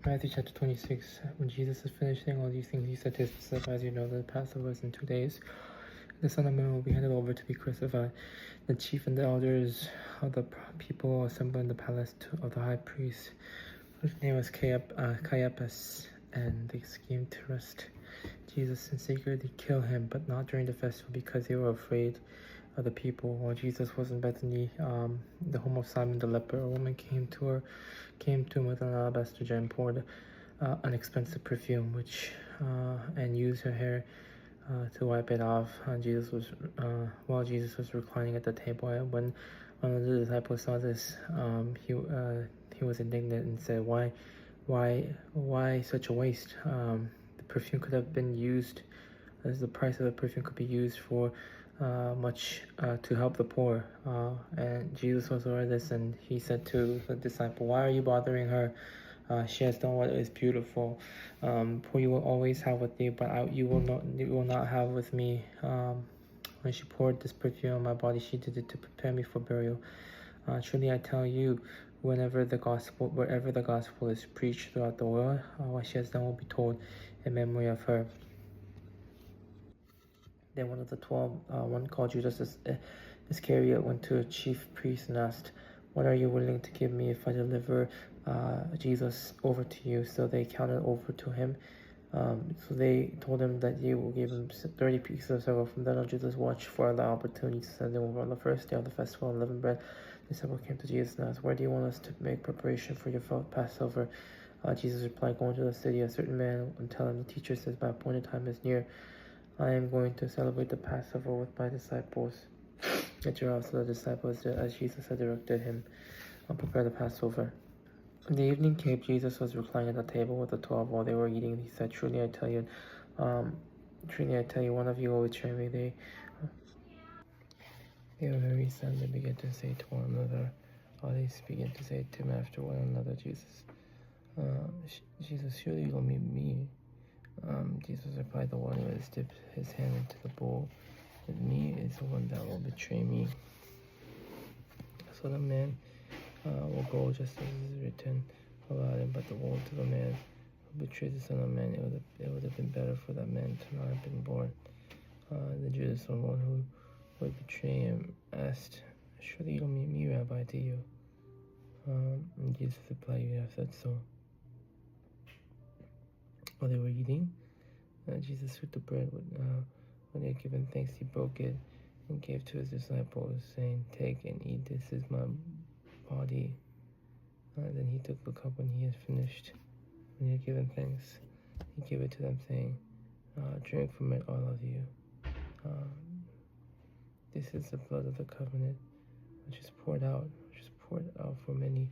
Matthew chapter 26. When Jesus is finished saying all these things, he said to his disciples, "As you know, the Passover is in 2 days. The Son of Man will be handed over to be crucified." The chief and the elders of the people assembled in the palace of the high priest, whose name was Caiaphas, and they schemed to arrest Jesus and secretly kill him, but not during the festival because they were afraid of the people. While Jesus was in Bethany, the home of Simon the leper, a woman came to him with an alabaster jar and poured an expensive perfume, and used her hair to wipe it off. While Jesus was reclining at the table. When one of the disciples saw this, he was indignant and said, "Why such a waste? The perfume could have been used, as the price of the perfume could be used for much to help the poor." And Jesus was aware of this, and he said to the disciple, "Why are you bothering her? She has done what is beautiful. For you will always have with you, but you will not have with me. When she poured this perfume on my body, she did it to prepare me for burial. Truly I tell you, wherever the gospel is preached throughout the world, what she has done will be told in memory of her." Then one of the 12, one called Judas Iscariot, went to a chief priest and asked, "What are you willing to give me if I deliver Jesus over to you?" So they counted over to him. So they told him that they will give him 30 pieces of silver. From then on, Jesus watched for the opportunity to send him over. On the first day of the festival, unleavened bread, the disciple came to Jesus and asked, "Where do you want us to make preparation for your Passover?" Jesus replied, "Go into the city, a certain man, and tell him, the teacher says, my appointed time is near. I am going to celebrate the Passover with my disciples." Get your house. So the disciples, as Jesus had directed him, prepare the Passover. When the evening came, Jesus was reclining at the table with the 12. While they were eating, he said, truly I tell you, one of you will betray me." They were very sad. They began to say to one another, they began to say to him after one another, Jesus, surely you will meet me." Jesus replied, "The one who has dipped his hand into the bowl with me is the one that will betray me. So the man will go just as is written about him, but the woe to the man who betrays the Son of Man. It would have been better for that man to not have been born." The Judas, the one who would betray him, asked, "Surely you don't mean me, Rabbi, do you?" And Jesus replied, "You have said so." While they were eating, Jesus took the bread. When he had given thanks, he broke it and gave to his disciples, saying, "Take and eat, this is my body." Then he took the cup when he had finished. When he had given thanks, he gave it to them, saying, "Drink from it, all of you. This is the blood of the covenant, which is poured out for many.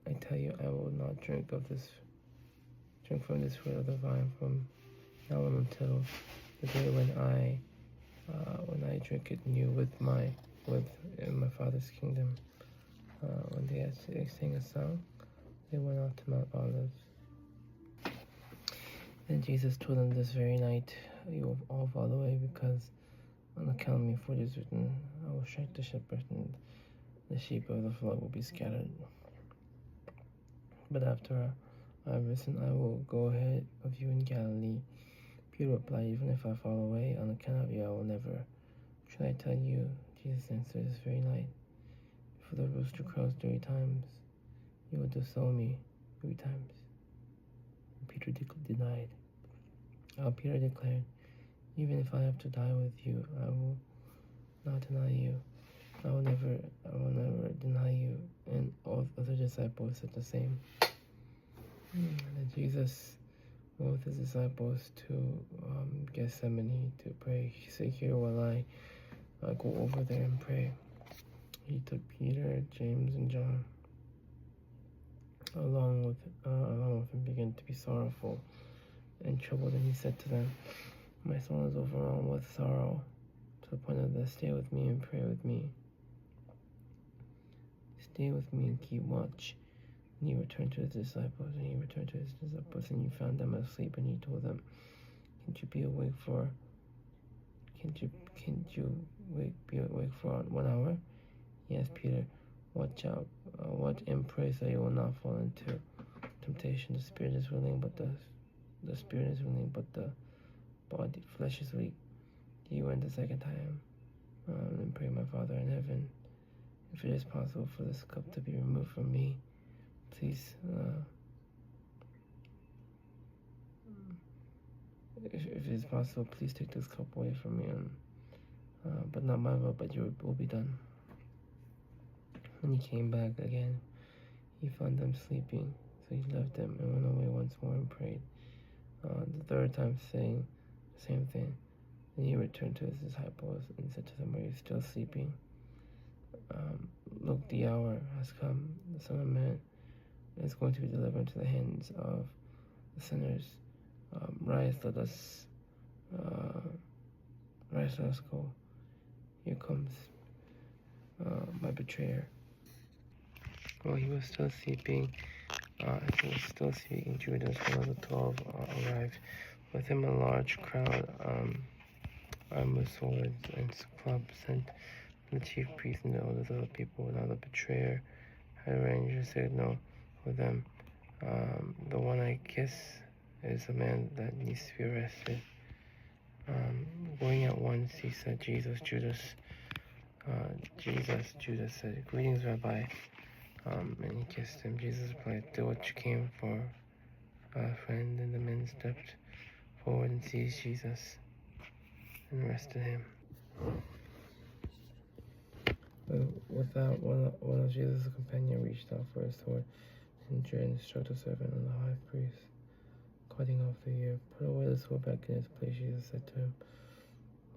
I tell you, I will not drink from this fruit of the vine from now on until the day when I drink it new in my Father's kingdom." When they had sang a song, they went out to Mount Olives. Then Jesus told them, "This very night you will all fall away, because on account of me, for it is written, I will strike the shepherd, and the sheep of the flock will be scattered. But after I have risen, I will go ahead of you in Galilee." Peter replied, "Even if I fall away on account of you, I will never. Should I tell you?" Jesus answered, "This very night, before the rooster crows 3 times, you will disown me 3 times." And Peter denied. Peter declared, "Even if I have to die with you, I will not deny you. I will never deny you." And all other disciples said the same. And Jesus went with his disciples to Gethsemane to pray. He said, "Here while I go over there and pray." He took Peter, James, and John along with him, began to be sorrowful and troubled, and he said to them, "My soul is overwhelmed with sorrow to the point of death. Stay with me and pray with me. Stay with me and keep watch." And he returned to his disciples, and he found them asleep, and he told them, Can't you be awake for 1 hour?" Yes, Peter, watch out, watch and pray so you will not fall into temptation. The spirit is willing, but the spirit is willing, but the body, flesh is weak. He went the second time and pray, my Father in heaven, if it is possible for this cup to be removed from me, please, if it is possible, please take this cup away from me, but not my will, but your will be done. When he came back again, he found them sleeping, so he left them and went away once more and prayed, the third time saying the same thing. Then he returned to his disciples and said to them, are you still sleeping? Look, the hour has come. The Son of Man is going to be delivered into the hands of the sinners. Rise, let us go. Here comes my betrayer. While he was still sleeping, Judas, one of the 12, arrived. With him a large crowd, armed with swords and clubs, sent from the chief priests and the elders of the people. Now the betrayer had arranged a signal for them. The one I kiss is the man that needs to be arrested. Going at once, he said, Judas said, greetings, Rabbi. And he kissed him. Jesus replied, do what you came for, friend. And the men stepped forward and seized Jesus and arrested him. With that, one of Jesus' companions reached out for his sword and drew and struck the servant on the high priest, cutting off the ear. Put away the sword back in its place, Jesus said to him.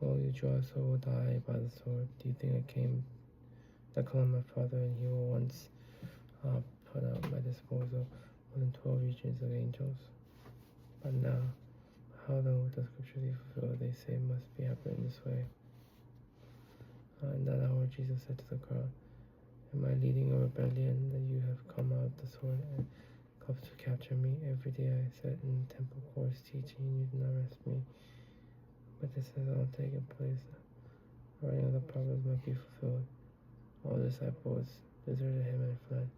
All you draw a sword will die by the sword. Do you think I call on my Father, and he will once put at my disposal more than 12 legions of angels? But now, how then would the scriptures be fulfilled? They say must be happening this way. In that hour, Jesus said to the crowd, am I leading a rebellion that you have come out of the sword and come to capture me? Every day I sat in the temple courts teaching, and you did not arrest me. But this has all taken place. The writing of the prophets might be fulfilled. All the disciples deserted him and fled.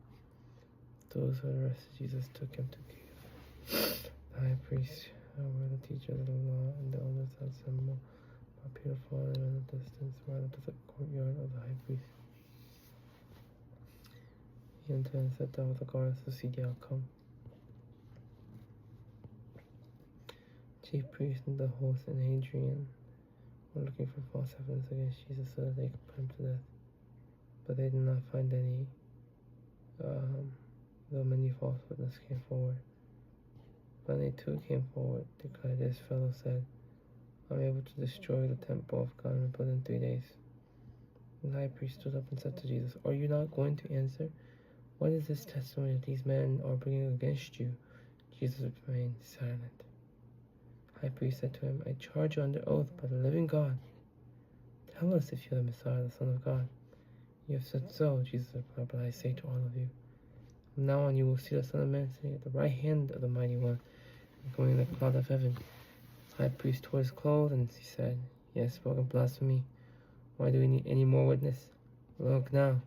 Those who had arrested Jesus took him to Caiaphas. The high priest, where the teachers of the law and the elders had assembled, but Peter followed in the distance right up to the courtyard of the high priest. He entered and sat down with the guards to see the outcome. Chief priest and the host and Hadrian were looking for false evidence against Jesus so that they could put him to death. But they did not find any, though many false witnesses came forward. When they too came forward, declared, this fellow said, I'm able to destroy the temple of God and rebuild in 3 days. And the high priest stood up and said to Jesus, are you not going to answer? What is this testimony that these men are bringing against you? Jesus remained silent. The high priest said to him, I charge you under oath by the living God. Tell us if you are the Messiah, the Son of God. You have said so, Jesus replied, but I say to all of you, from now on you will see the Son of Man sitting at the right hand of the Mighty One, and coming in the cloud of heaven. The high priest tore his clothes, and he said, he has spoken blasphemy. Why do we need any more witness? Look now,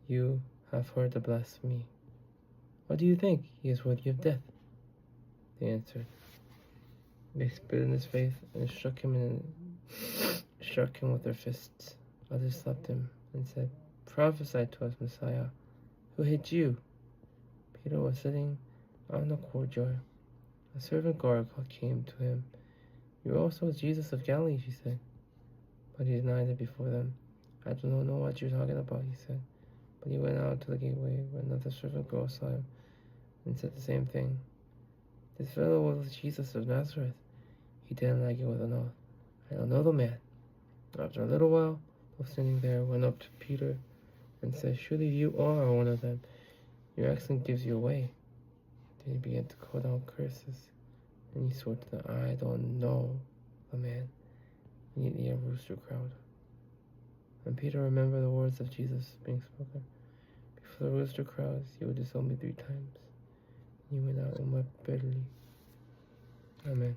you have heard the blasphemy. What do you think? He is worthy of death. They answered. They spit in his face and struck him with their fists. Others slapped him and said, prophesy to us, Messiah. Who hit you? Peter was sitting on the courtyard. A servant girl came to him. You are also Jesus of Galilee, she said. But he denied it before them. I do not know what you're talking about, he said. But he went out to the gateway where another servant girl saw him and said the same thing. This fellow was Jesus of Nazareth. He didn't like it with an oath. I don't know the man. After a little while, those standing there went up to Peter and said, surely you are one of them. Your accent gives you away. Then he began to call down curses, and he swore to them, I don't know the man. Immediately a rooster crowed. And Peter remembered the words of Jesus being spoken. Before the rooster crows, you will disown me 3 times. And he went out and wept bitterly. Amen.